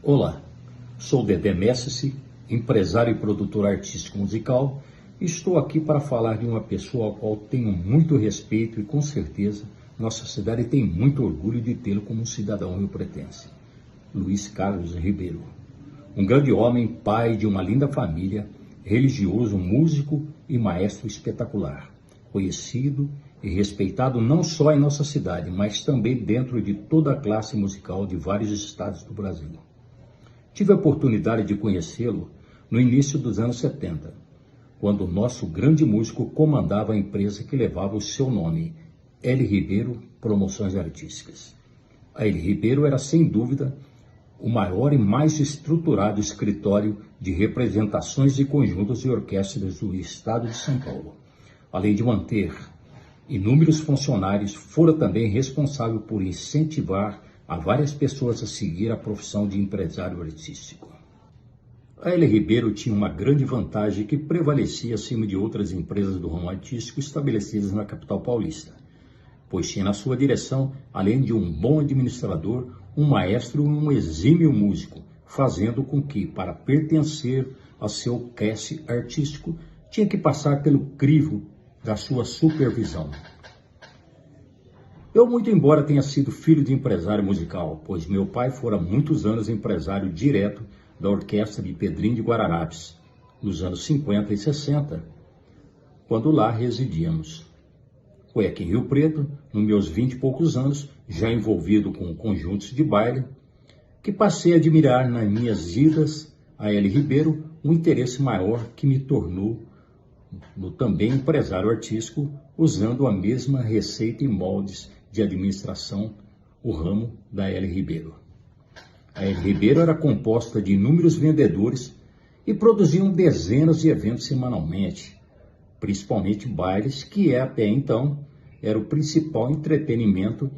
Olá, sou Dedé Messi, empresário e produtor artístico musical, e estou aqui para falar de uma pessoa ao qual tenho muito respeito e com certeza nossa cidade tem muito orgulho de tê-lo como um cidadão riopretense. Luiz Carlos Ribeiro. Um grande homem, pai de uma linda família, religioso, músico e maestro espetacular, conhecido e respeitado não só em nossa cidade, mas também dentro de toda a classe musical de vários estados do Brasil. Tive a oportunidade de conhecê-lo no início dos anos 70, quando o nosso grande músico comandava a empresa que levava o seu nome, L. Ribeiro Promoções Artísticas. A L. Ribeiro era, sem dúvida, o maior e mais estruturado escritório de representações de conjuntos e orquestras do estado de São Paulo. Além de manter inúmeros funcionários, fora também responsável por incentivar a várias pessoas a seguir a profissão de empresário artístico. A L. Ribeiro tinha uma grande vantagem que prevalecia acima de outras empresas do ramo artístico estabelecidas na capital paulista, pois tinha na sua direção, além de um bom administrador, um maestro e um exímio músico, fazendo com que, para pertencer ao seu cast artístico, tinha que passar pelo crivo da sua supervisão. Eu, muito embora tenha sido filho de empresário musical, pois meu pai fora muitos anos empresário direto da orquestra de Pedrinho de Guararapes, nos anos 50 e 60, quando lá residíamos. Foi aqui em Rio Preto, nos meus 20 e poucos anos, já envolvido com conjuntos de baile, que passei a admirar nas minhas idas a L. Ribeiro um interesse maior que me tornou no também empresário artístico, usando a mesma receita e moldes de administração, o ramo da L. Ribeiro. A L. Ribeiro era composta de inúmeros vendedores e produziam dezenas de eventos semanalmente, principalmente bailes, que até então era o principal entretenimento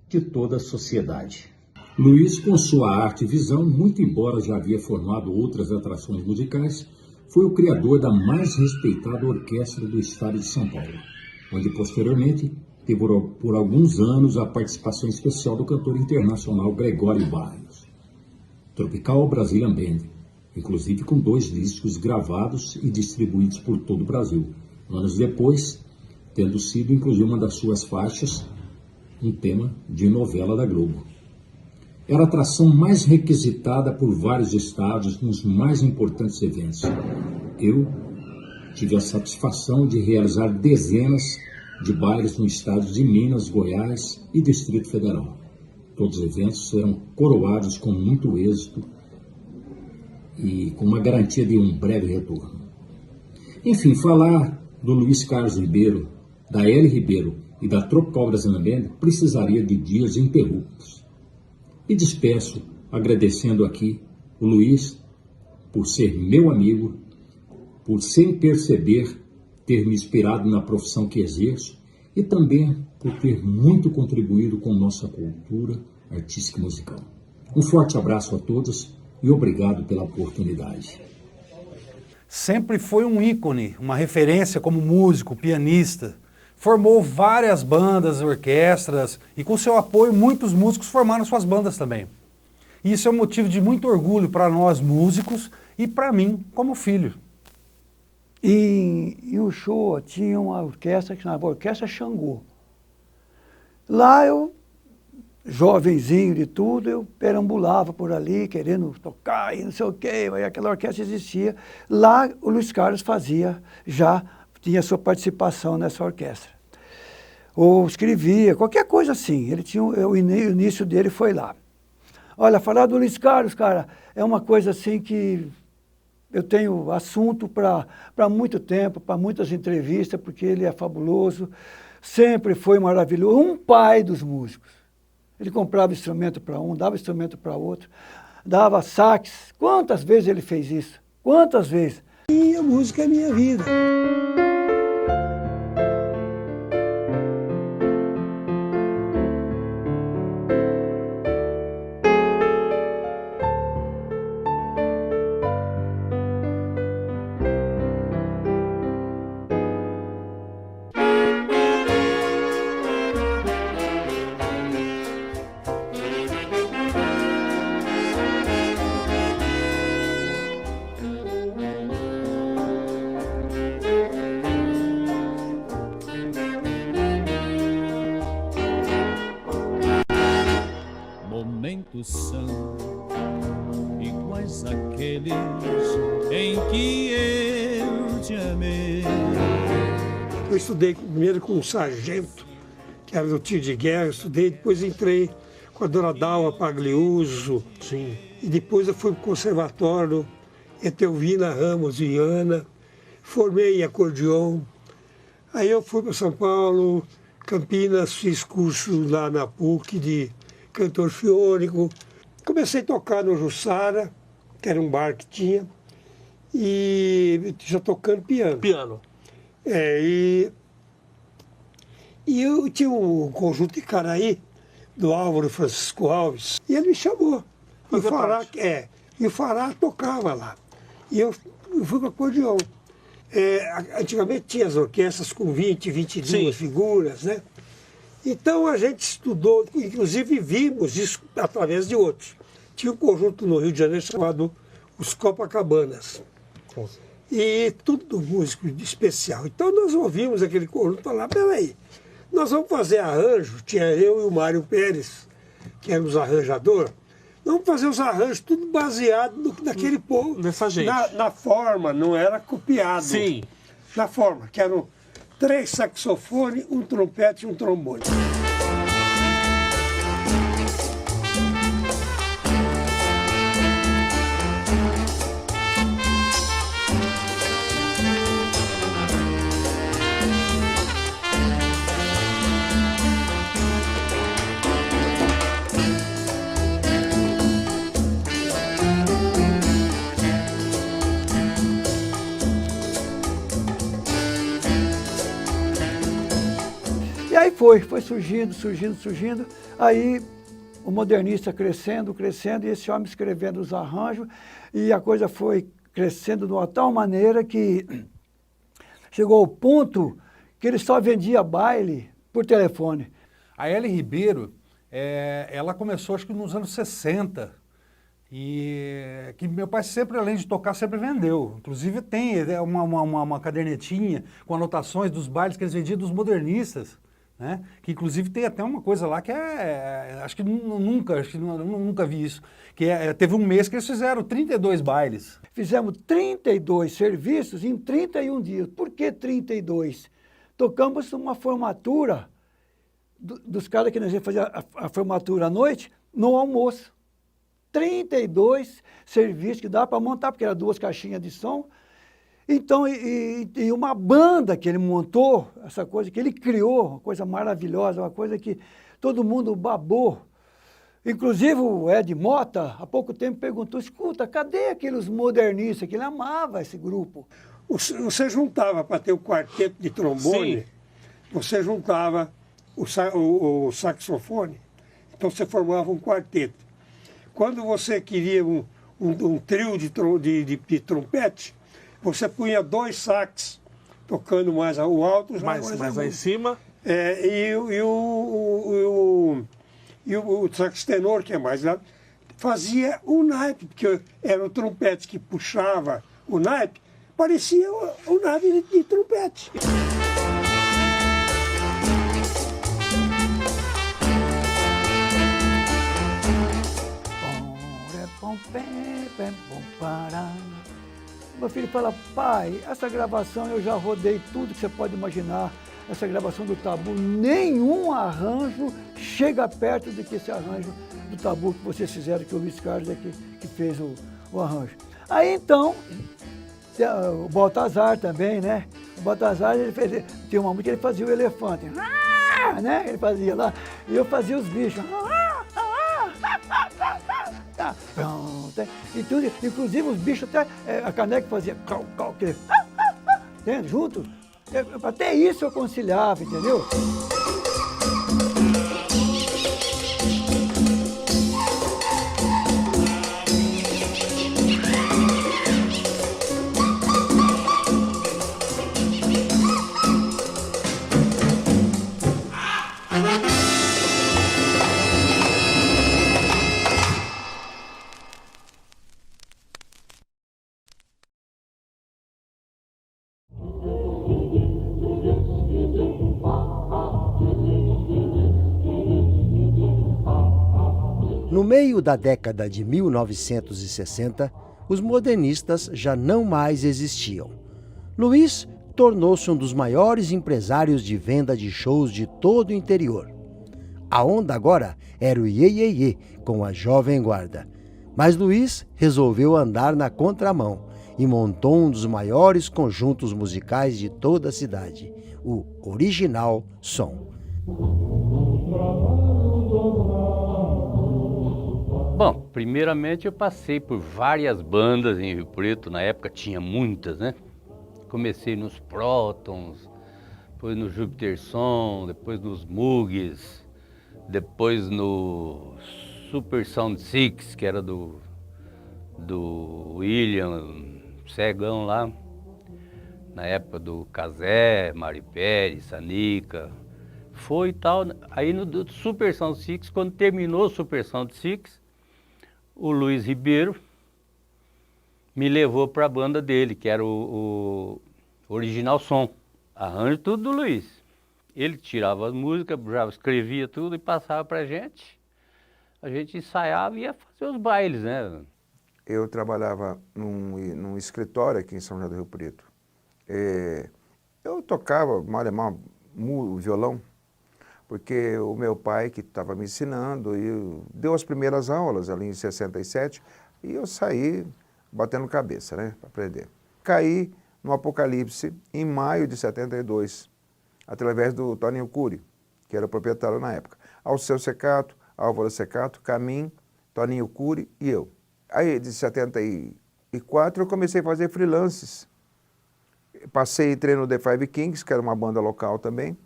de toda a sociedade. Luiz, com sua arte e visão, muito embora já havia formado outras atrações musicais, foi o criador da mais respeitada orquestra do estado de São Paulo, onde posteriormente teve por alguns anos a participação especial do cantor internacional Gregório Barrios. Tropical Brazilian Band, inclusive com 2 discos gravados e distribuídos por todo o Brasil. Anos depois, tendo sido inclusive uma das suas faixas, um tema de novela da Globo. Era a atração mais requisitada por vários estados nos mais importantes eventos. Eu tive a satisfação de realizar dezenas de bailes nos estados de Minas, Goiás e Distrito Federal. Todos os eventos eram coroados com muito êxito e com uma garantia de um breve retorno. Enfim, falar do Luiz Carlos Ribeiro, da L. Ribeiro e da Tropical Brazilian Band precisaria de dias ininterruptos. E despeço agradecendo aqui o Luiz por ser meu amigo, por sem perceber ter me inspirado na profissão que exerço e também por ter muito contribuído com nossa cultura artística e musical. Um forte abraço a todos e obrigado pela oportunidade. Sempre foi um ícone, uma referência como músico, pianista. Formou várias bandas, orquestras e com seu apoio muitos músicos formaram suas bandas também. E isso é um motivo de muito orgulho para nós músicos e para mim como filho. Em Uchoa tinha uma orquestra que chamava Orquestra Xangô. Lá eu, jovenzinho de tudo, eu perambulava por ali querendo tocar e não sei o quê, aí aquela orquestra existia. Lá o Luiz Carlos tinha sua participação nessa orquestra. Ou escrevia, qualquer coisa assim. Ele tinha, o início dele foi lá. Olha, falar do Luiz Carlos, cara, é uma coisa assim que eu tenho assunto para muito tempo, para muitas entrevistas, porque ele é fabuloso, sempre foi maravilhoso, um pai dos músicos. Ele comprava instrumento para um, dava instrumento para outro, dava sax. Quantas vezes ele fez isso? Quantas vezes? E a música é minha vida. são iguais àqueles em que eu te amei. Eu estudei primeiro com um sargento, que era do tiro de guerra, eu estudei, depois entrei com a dona Dalva Pagliuso. Sim. E depois eu fui para o conservatório, Etelvina Ramos e Ana, formei em acordeon. Aí eu fui para São Paulo, Campinas, fiz curso lá na PUC de cantor fiônico. Comecei a tocar no Jussara, que era um bar que tinha, e já tocando piano. Piano. E eu tinha um conjunto de Caraí, do Álvaro Francisco Alves, e ele me chamou. E o Fará tocava lá. E eu fui com acordeon. Antigamente tinha as orquestras com 22 Sim. figuras, né? Então a gente estudou, inclusive vimos isso através de outros. Tinha um conjunto no Rio de Janeiro chamado Os Copacabanas. E tudo músico especial. Então nós ouvimos aquele conjunto falar, peraí, nós vamos fazer arranjo, tinha eu e o Mário Pérez, que éramos arranjador, vamos fazer os arranjos tudo baseado naquele povo. Nessa gente. Na forma, não era copiado. Sim. Na forma, que eram 3 saxofones, um trompete e um trombone. E aí foi surgindo. Aí o modernista crescendo, e esse homem escrevendo os arranjos, e a coisa foi crescendo de uma tal maneira que chegou ao ponto que ele só vendia baile por telefone. A Ellen Ribeiro, ela começou acho que nos anos 60, e que meu pai sempre, além de tocar, sempre vendeu. Inclusive tem uma cadernetinha com anotações dos bailes que eles vendiam dos modernistas, né? Que inclusive tem até uma coisa lá que acho que nunca vi isso, que teve um mês que eles fizeram 32 bailes. Fizemos 32 serviços em 31 dias. Por que 32? Tocamos uma formatura dos caras que nós íamos fazer a formatura à noite no almoço. 32 serviços que dá para montar, porque eram 2 caixinhas de som. Então, e uma banda que ele montou, essa coisa que ele criou, uma coisa maravilhosa, uma coisa que todo mundo babou. Inclusive o Ed Mota, há pouco tempo, perguntou, escuta, cadê aqueles modernistas? Que ele amava esse grupo. Você juntava para ter o quarteto de trombone, Sim. Você juntava o saxofone, então você formava um quarteto. Quando você queria um trio de trompete, você punha 2 sax tocando mais o alto, mais lá em cima. E o sax tenor, que é mais lá, fazia o naipe, porque era o trompete que puxava o naipe, parecia o naipe de trompete. Meu filho fala, pai, essa gravação eu já rodei tudo que você pode imaginar, essa gravação do Tabu, nenhum arranjo chega perto do que esse arranjo do Tabu que vocês fizeram, que o Luiz Carlos é que fez o arranjo. Aí então, o Baltazar também, né? O Baltazar, tinha uma música que ele fazia o elefante, né? Ele fazia lá, e eu fazia os bichos. E tudo, inclusive os bichos até, a caneca fazia entende? Junto. Até isso eu conciliava, entendeu? meio da década de 1960, os modernistas já não mais existiam. Luiz tornou-se um dos maiores empresários de venda de shows de todo o interior. A onda agora era o Iê, Iê, Iê, com a Jovem Guarda. Mas Luiz resolveu andar na contramão e montou um dos maiores conjuntos musicais de toda a cidade, o Original Som. Bom, primeiramente eu passei por várias bandas em Rio Preto, na época tinha muitas, né? Comecei nos Protons, depois no Júpiter Som, depois nos Mugs, depois no Super Sound Six, que era do William Cegão lá, na época do Cazé, Mari Pérez, Sanica, foi e tal. Aí no Super Sound Six, quando terminou o Super Sound Six, o Luiz Ribeiro me levou para a banda dele, que era o Original Som. Arranjo tudo do Luiz. Ele tirava as músicas, já escrevia tudo e passava para a gente. A gente ensaiava e ia fazer os bailes, né? Eu trabalhava num escritório aqui em São José do Rio Preto. Eu tocava mal e mal violão, porque o meu pai, que estava me ensinando, deu as primeiras aulas ali em 67, e eu saí batendo cabeça, né, para aprender. Caí no Apocalipse em maio de 72, através do Toninho Cury, que era o proprietário na época. Alceu Secato, Álvaro Secato, Camim, Toninho Cury e eu. Aí, de 74, eu comecei a fazer freelances. Passei treino no The Five Kings, que era uma banda local também.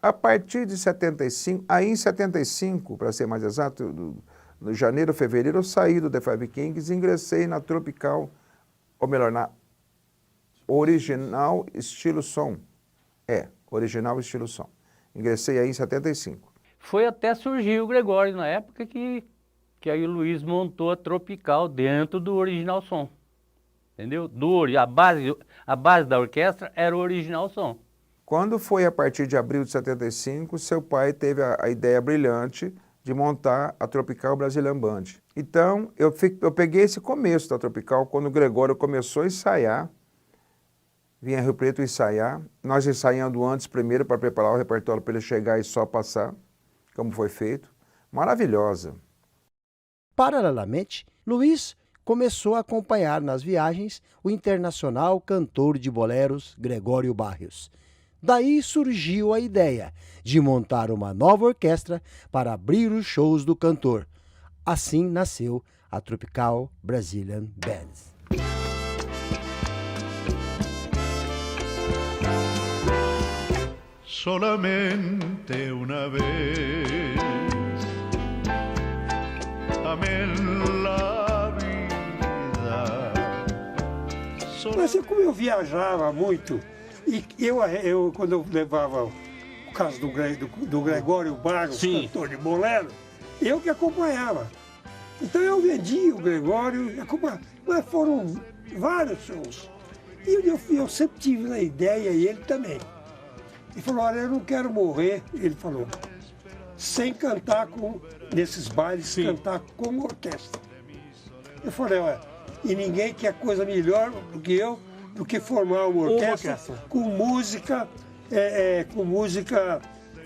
A partir de 75, aí em 75, para ser mais exato, no janeiro, fevereiro, eu saí do The Five Kings e ingressei na Tropical, ou melhor, na Original Estilo Som. Original Estilo Som. Ingressei aí em 75. Foi até surgir o Gregório na época que aí o Luiz montou a Tropical dentro do Original Som. Entendeu? A base da orquestra era o Original Som. Quando foi a partir de abril de 75, seu pai teve a ideia brilhante de montar a Tropical Brazilian Band. Então, eu peguei esse começo da Tropical, quando o Gregório começou a ensaiar, vinha a Rio Preto ensaiar, nós ensaiando antes primeiro para preparar o repertório para ele chegar e só passar, como foi feito. Maravilhosa. Paralelamente, Luiz começou a acompanhar nas viagens o internacional cantor de boleros Gregório Barrios. Daí surgiu a ideia de montar uma nova orquestra para abrir os shows do cantor. Assim nasceu a Tropical Brazilian Band. Solamente una vez amé la vida. Mas como eu viajava muito, e eu quando eu levava o caso do Gregório Barros, cantor de bolero, eu que acompanhava. Então eu vendi o Gregório, mas foram vários shows. E eu sempre tive a ideia, e ele também. Ele falou, olha, eu não quero morrer, ele falou, sem cantar nesses bailes, cantar com orquestra. Eu falei, olha, e ninguém quer coisa melhor do que eu, do que formar uma orquestra com música,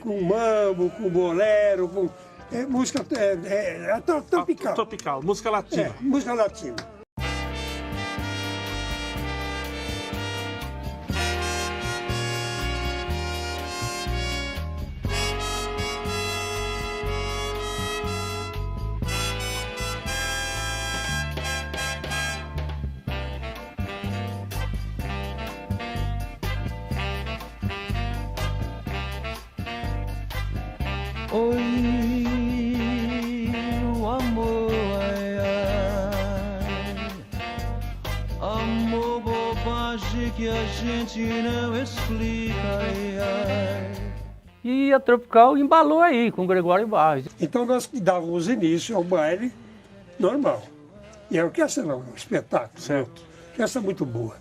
com mambo, com bolero, com música tropical. Tropical, música latina. Música latina. Oi, o amor, ai, ai, amor bobagem que a gente não explica, ai, ai. E a Tropical embalou aí com o Gregório Barros. Então nós dávamos início ao baile normal. E a orquestra não, um espetáculo. Certo. Orquestra muito boa.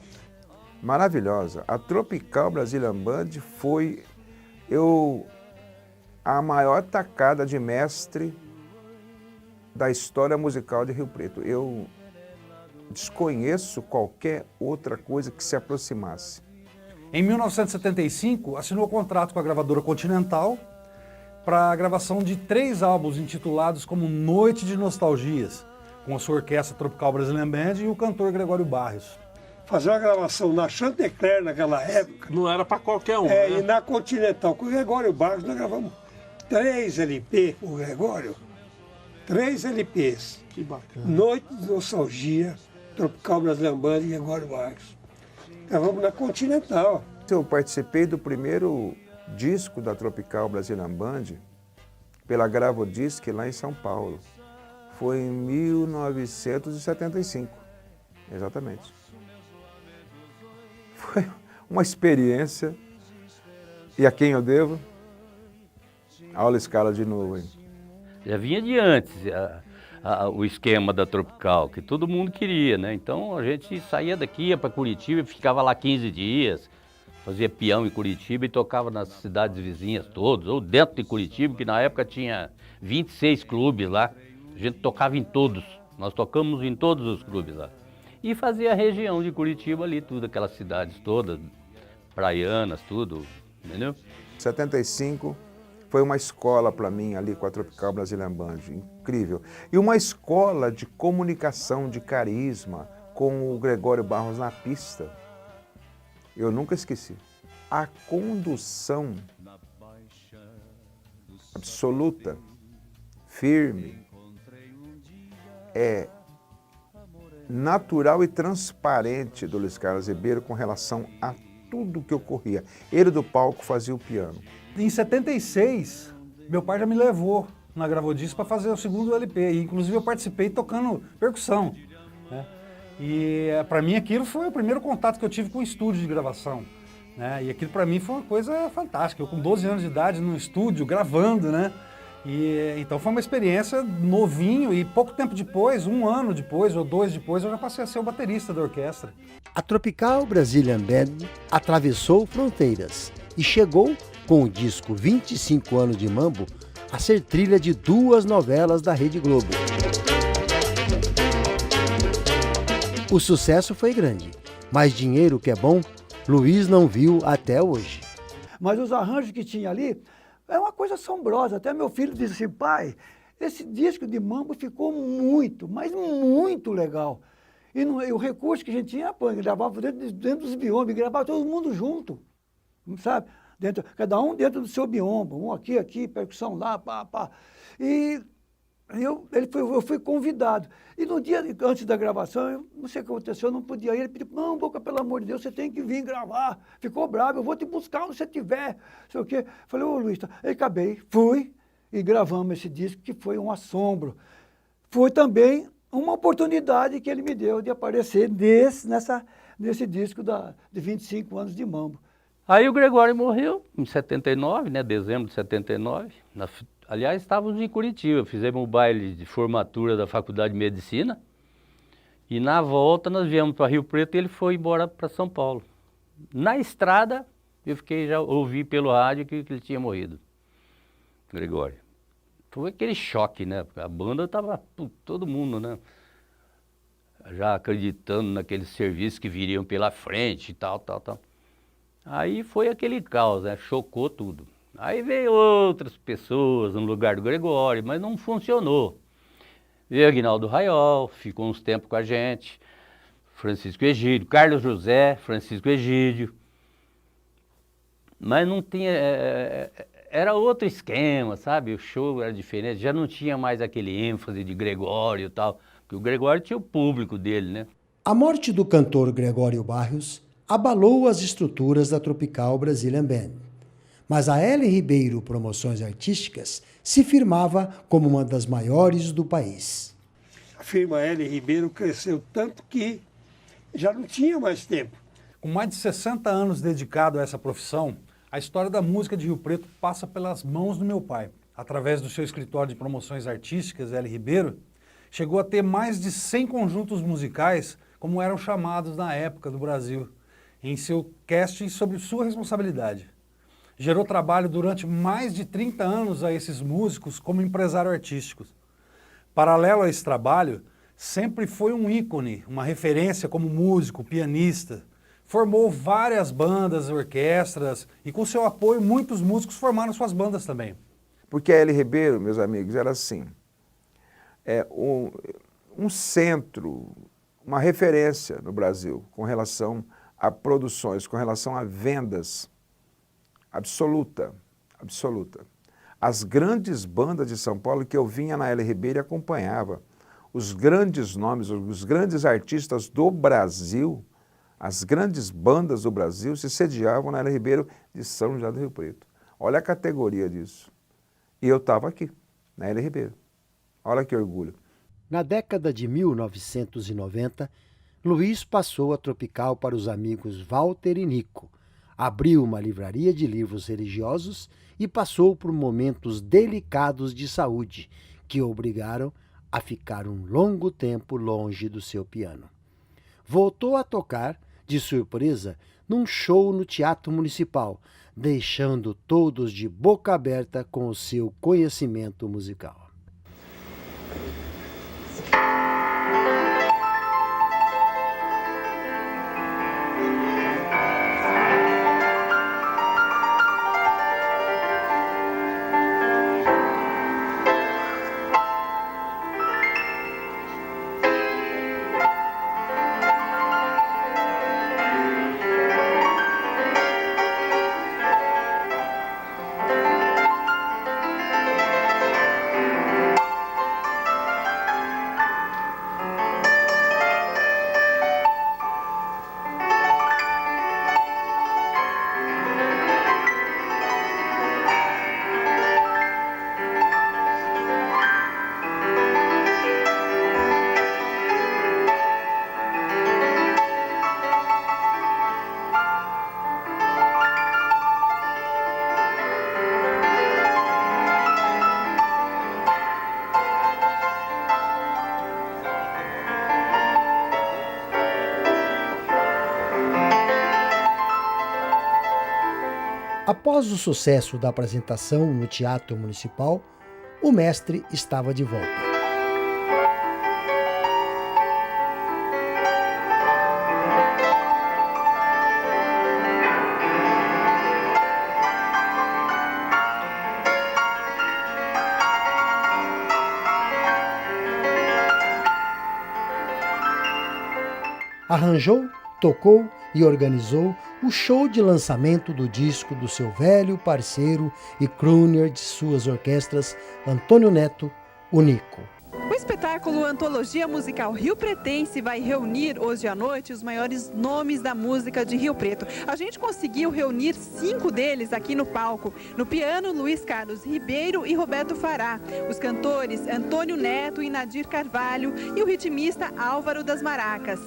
Maravilhosa. A Tropical Brazilian Band foi a maior tacada de mestre da história musical de Rio Preto. Eu desconheço qualquer outra coisa que se aproximasse. Em 1975, assinou contrato com a gravadora Continental para a gravação de 3 álbuns intitulados como Noite de Nostalgias, com a sua orquestra Tropical Brazilian Band e o cantor Gregório Barrios. Fazer uma gravação na Chantecler naquela época. Não era para qualquer um, E né? na Continental, com o Gregório Barrios, nós gravamos 3 LP com o Gregório. 3 LPs. Que bacana. Noite de Nostalgia, Tropical Brazilian Band e Gregório Barrios. Gravamos na Continental. Eu participei do primeiro disco da Tropical Brazilian Band pela Gravodisc lá em São Paulo. Foi em 1975, exatamente. Foi uma experiência. E a quem eu devo? Aula Scala de novo, hein? Já vinha de antes o esquema da Tropical, que todo mundo queria, né? Então a gente saía daqui, ia para Curitiba e ficava lá 15 dias, fazia peão em Curitiba e tocava nas cidades vizinhas todas, ou dentro de Curitiba, que na época tinha 26 clubes lá, a gente tocava em todos, nós tocamos em todos os clubes lá. E fazia a região de Curitiba ali, tudo, aquelas cidades todas, praianas, tudo, entendeu? 75 foi uma escola para mim ali com a Tropical Brazilian Band, incrível. E uma escola de comunicação, de carisma, com o Gregório Barrios na pista. Eu nunca esqueci. A condução absoluta, firme, natural e transparente do Luiz Carlos Ribeiro com relação a tudo que ocorria. Ele do palco fazia o piano. Em 76, meu pai já me levou na Gravodisc para fazer o segundo LP. E, inclusive eu participei tocando percussão, né? E para mim aquilo foi o primeiro contato que eu tive com o estúdio de gravação, né? E aquilo para mim foi uma coisa fantástica. Eu com 12 anos de idade no estúdio, gravando, né? E então foi uma experiência novinho e pouco tempo depois, 1 ano depois ou 2 depois, eu já passei a ser o baterista da orquestra. A Tropical Brazilian Band atravessou fronteiras e chegou, com o disco 25 anos de Mambo, a ser trilha de 2 novelas da Rede Globo. O sucesso foi grande, mas dinheiro que é bom, Luiz não viu até hoje. Mas os arranjos que tinha ali é uma coisa assombrosa. Até meu filho disse assim, pai, esse disco de Mambo ficou muito, mas muito legal. E o recurso que a gente tinha, pô, gravava dentro dos biombos, gravava todo mundo junto, sabe? Cada um dentro do seu biombo, um aqui, percussão lá, pá, pá. E eu fui convidado. E no dia antes da gravação, eu não sei o que aconteceu, eu não podia ir. Ele pediu, não, Boca, pelo amor de Deus, você tem que vir gravar. Ficou bravo, eu vou te buscar onde você estiver. Não sei o quê. Falei, ô Luiz, tá. Aí acabei, fui e gravamos esse disco, que foi um assombro. Foi também uma oportunidade que ele me deu de aparecer nesse disco de 25 anos de Mambo. Aí o Gregório morreu em 79, né, dezembro de 79. Aliás, estávamos em Curitiba, fizemos um baile de formatura da Faculdade de Medicina. E na volta nós viemos para Rio Preto e ele foi embora para São Paulo. Na estrada, já ouvi pelo rádio que ele tinha morrido, Gregório. Foi aquele choque, né? Porque a banda estava, todo mundo, né? Já acreditando naqueles serviços que viriam pela frente e tal. Aí foi aquele caos, né? Chocou tudo. Aí veio outras pessoas no lugar do Gregório, mas não funcionou. Veio Aguinaldo Raiol, ficou uns tempos com a gente, Francisco Egídio, Carlos José, Francisco Egídio. Mas não tinha... era outro esquema, sabe? O show era diferente, já não tinha mais aquele ênfase de Gregório e tal, porque o Gregório tinha o público dele, né? A morte do cantor Gregório Barrios abalou as estruturas da Tropical Brazilian Band. Mas a L. Ribeiro Promoções Artísticas se firmava como uma das maiores do país. A firma L. Ribeiro cresceu tanto que já não tinha mais tempo. Com mais de 60 anos dedicado a essa profissão, a história da música de Rio Preto passa pelas mãos do meu pai. Através do seu escritório de promoções artísticas, L. Ribeiro, chegou a ter mais de 100 conjuntos musicais, como eram chamados na época do Brasil, em seu casting sob sua responsabilidade. Gerou trabalho durante mais de 30 anos a esses músicos como empresário artístico. Paralelo a esse trabalho, sempre foi um ícone, uma referência como músico, pianista. Formou várias bandas, orquestras e com seu apoio muitos músicos formaram suas bandas também. Porque a L. Ribeiro, meus amigos, era assim, um centro, uma referência no Brasil com relação a produções, com relação a vendas, absoluta, absoluta. As grandes bandas de São Paulo que eu vinha na L. Ribeiro e acompanhava, os grandes nomes, os grandes artistas do Brasil, as grandes bandas do Brasil se sediavam na L. Ribeiro de São José do Rio Preto. Olha a categoria disso. E eu estava aqui, na L. Ribeiro. Olha que orgulho. Na década de 1990, Luiz passou a tropical para os amigos Walter e Nico, abriu uma livraria de livros religiosos e passou por momentos delicados de saúde, que o obrigaram a ficar um longo tempo longe do seu piano. Voltou a tocar, de surpresa, num show no Teatro Municipal, deixando todos de boca aberta com o seu conhecimento musical. Após o sucesso da apresentação no Teatro Municipal, o mestre estava de volta. Arranjou, tocou e organizou o show de lançamento do disco do seu velho parceiro e crooner de suas orquestras, Antônio Neto, o Nico. O espetáculo Antologia Musical Rio Pretense vai reunir hoje à noite os maiores nomes da música de Rio Preto. A gente conseguiu reunir 5 deles aqui no palco. No piano, Luiz Carlos Ribeiro e Roberto Fará. Os cantores Antônio Neto e Nadir Carvalho e o ritmista Álvaro das Maracas.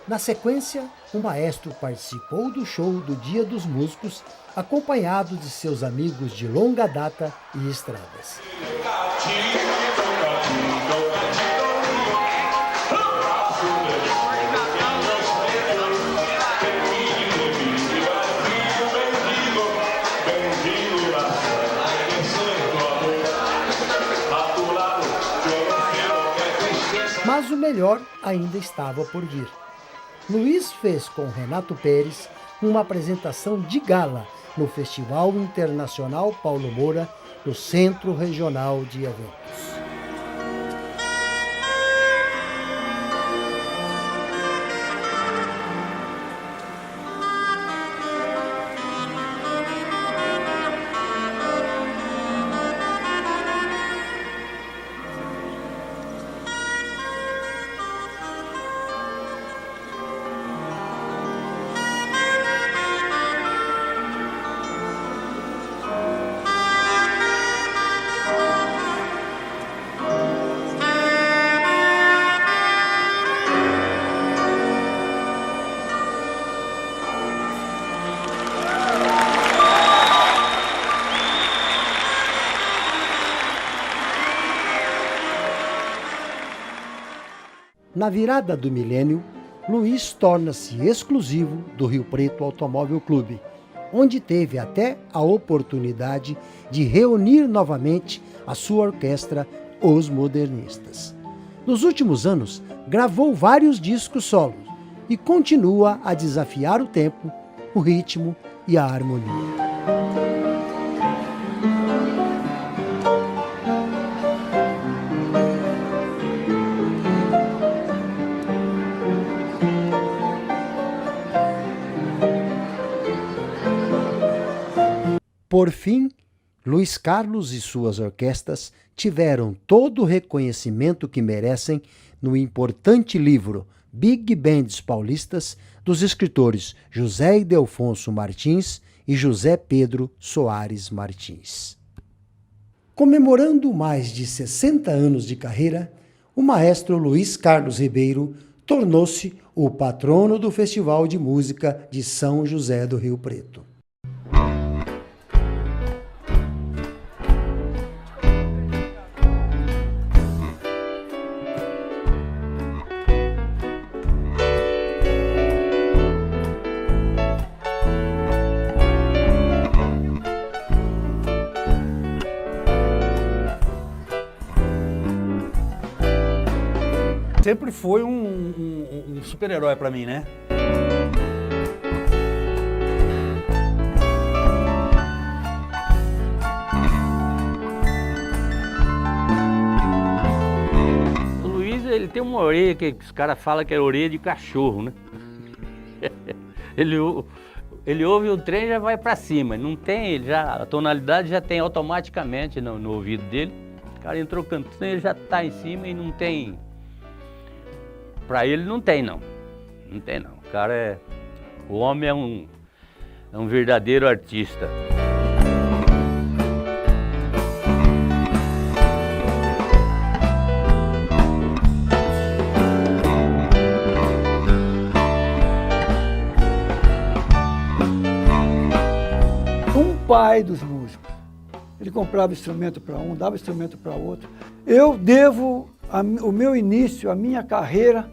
Na sequência, o maestro participou do show do Dia dos Músicos, acompanhado de seus amigos de longa data e estradas. Mas o melhor ainda estava por vir. Luiz fez com Renato Pérez uma apresentação de gala no Festival Internacional Paulo Moura, no Centro Regional de Eventos. Na virada do milênio, Luiz torna-se exclusivo do Rio Preto Automóvel Clube, onde teve até a oportunidade de reunir novamente a sua orquestra Os Modernistas. Nos últimos anos, gravou vários discos solos e continua a desafiar o tempo, o ritmo e a harmonia. Por fim, Luiz Carlos e suas orquestras tiveram todo o reconhecimento que merecem no importante livro Big Bands Paulistas, dos escritores José Ildefonso Martins e José Pedro Soares Martins. Comemorando mais de 60 anos de carreira, o maestro Luiz Carlos Ribeiro tornou-se o patrono do Festival de Música de São José do Rio Preto. Sempre foi um super-herói para mim, né? O Luiz, ele tem uma orelha que os caras falam que é orelha de cachorro, né? Ele ouve o trem e já vai para cima. Não tem, a tonalidade já tem automaticamente no ouvido dele. O cara entrou cantando, ele já está em cima e não tem... Para ele não tem não. Não tem não. O cara é... O homem é um verdadeiro artista. Um pai dos músicos. Ele comprava instrumento para um, dava instrumento para outro. Eu devo o meu início, a minha carreira,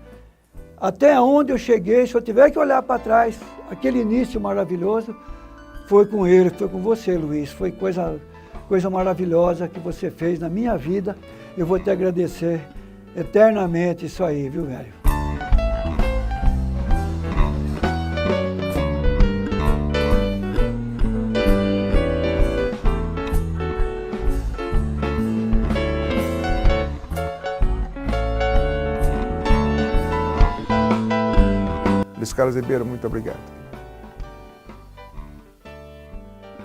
até onde eu cheguei. Se eu tiver que olhar para trás, aquele início maravilhoso, foi com ele, foi com você, Luiz. Foi coisa maravilhosa que você fez na minha vida. Eu vou te agradecer eternamente isso aí, viu, velho? Luiz Carlos Ribeiro, muito obrigado.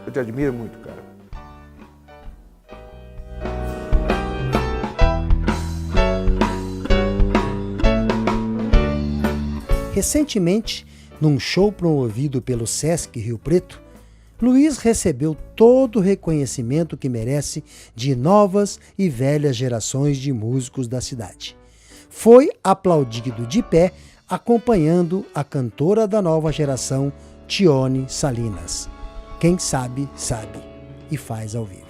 Eu te admiro muito, cara. Recentemente, num show promovido pelo Sesc Rio Preto, Luiz recebeu todo o reconhecimento que merece de novas e velhas gerações de músicos da cidade. Foi aplaudido de pé, acompanhando a cantora da nova geração, Tione Salinas. Quem sabe, sabe, e faz ao vivo.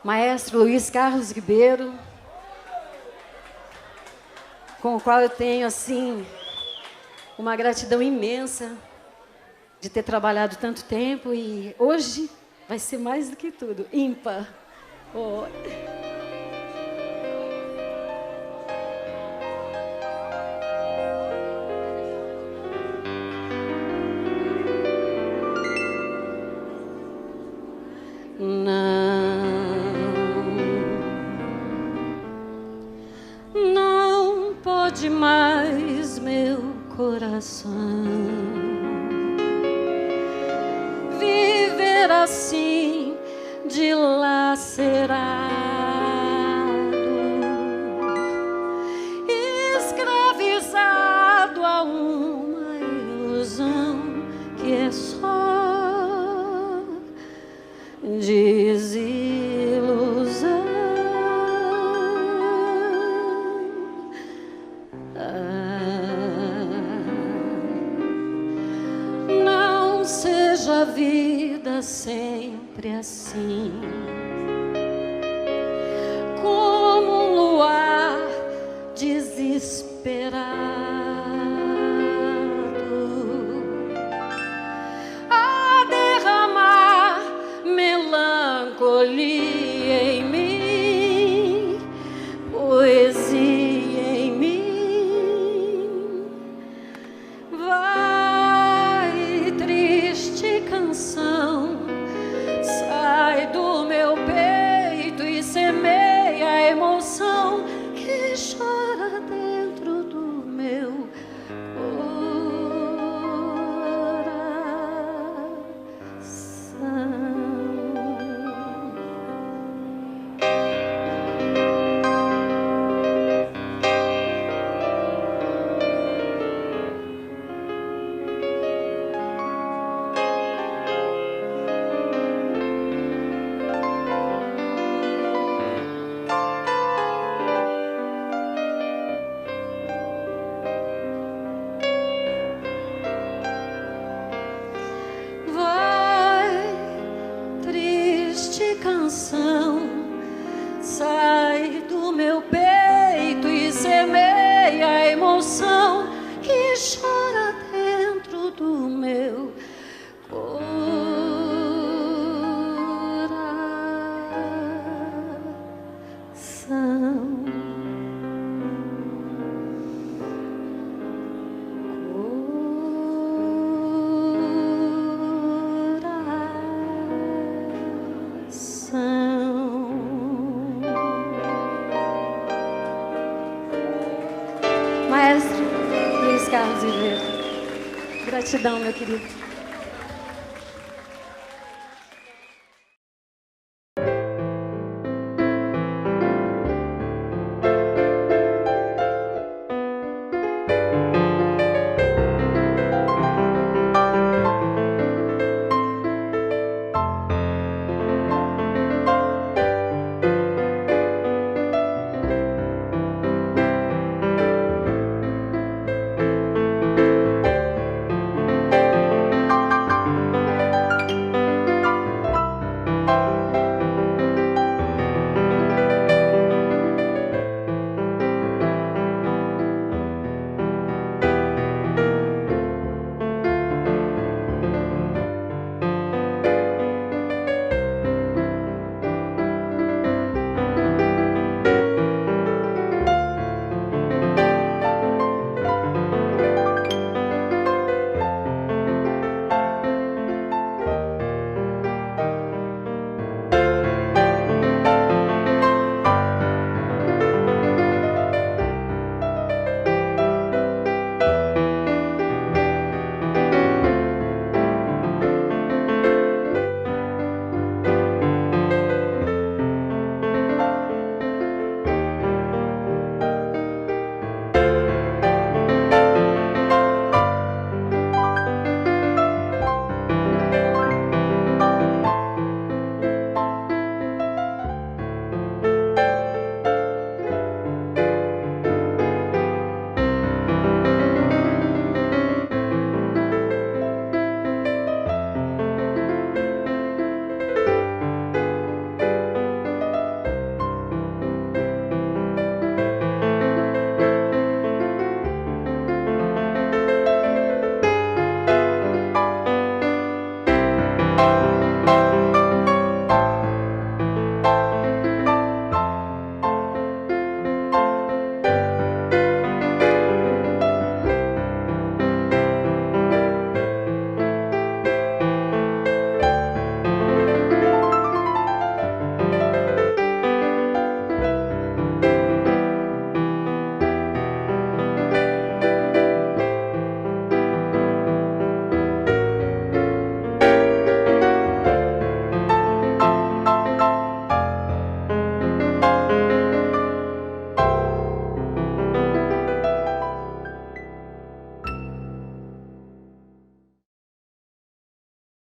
Maestro Luiz Carlos Ribeiro, com o qual eu tenho, assim, uma gratidão imensa de ter trabalhado tanto tempo, e hoje vai ser mais do que tudo, ímpar. Oh. Não pode mais meu coração viver assim, dilacerado, escravizado a uma ilusão que é só desilusão. Não seja a vida sempre assim, como um luar inesperado a derramar melancolia em mim, poesia em mim. Vai, triste canção, sai do meu peito e semeia a emoção que chora dentro do meu canção, sai do meu peito e semeia a emoção que chora dentro do meu coração. Maestro Luiz Carlos Ribeiro. Gratidão, meu querido.